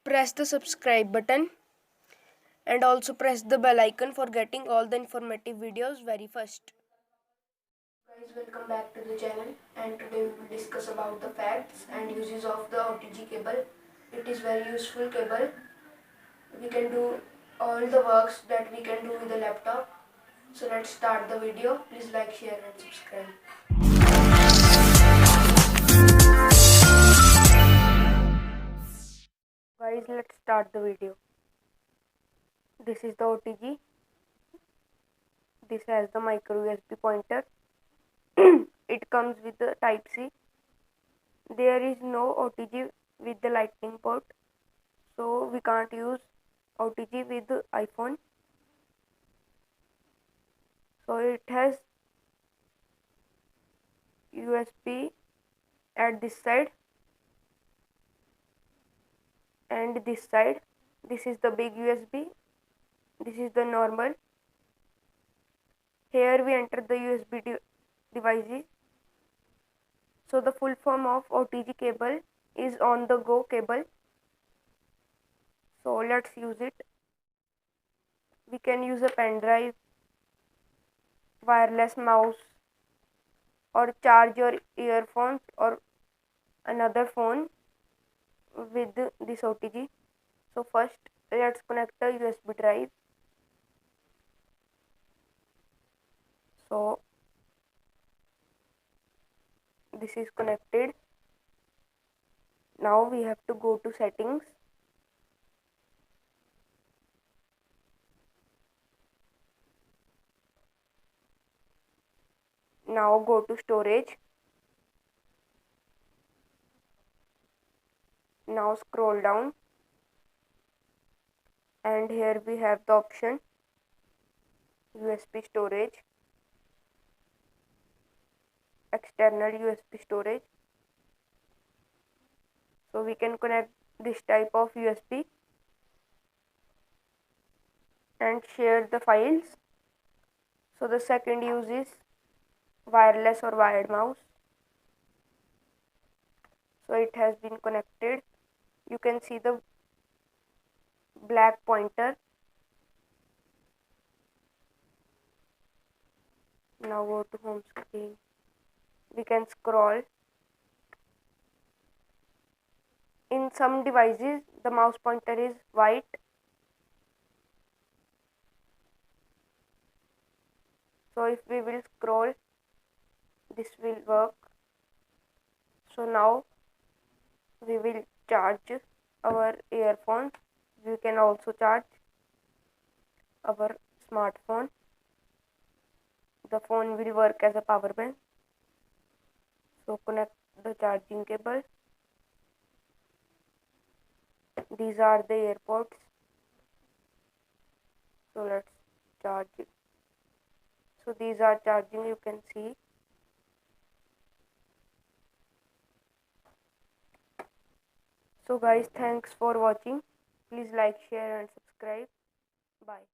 press the subscribe button and also press the bell icon for getting all the informative videos very first. Guys, welcome back to the channel, and today we will discuss about the facts and uses of the OTG cable. It is very useful cable. We can do all the works that we can do with the laptop. So let's start the video. Please like, share and subscribe. Guys, let's start the video. This is the OTG. This has the micro USB pointer. It comes with the type C. There is no OTG with the lightning port, so we can't use OTG with the iPhone. So it has USB at this side and this side. This is the big USB. This is the normal. Here we enter the USB devices. So the full form of OTG cable is on the go cable. So let's use it. We can use a pen drive, wireless mouse, or charge your earphones or another phone with this OTG. So first let's connect a USB drive. So this is connected. Now we have to go to settings. Now go to storage. Now scroll down, and here we have the option USB storage, external USB storage. So we can connect this type of USB and share the files. So the second use is wireless or wired mouse. So it has been connected. You can see the black pointer. Now go to home screen. We can scroll. In some devices the mouse pointer is white. So if we will scroll, this will work. So now we will charge our earphones. We can also charge our smartphone. The phone will work as a power bank. So connect the charging cable. These are the AirPods. So let's charge it. So these are charging, you can see. So guys, thanks for watching. Please like, share and subscribe. Bye.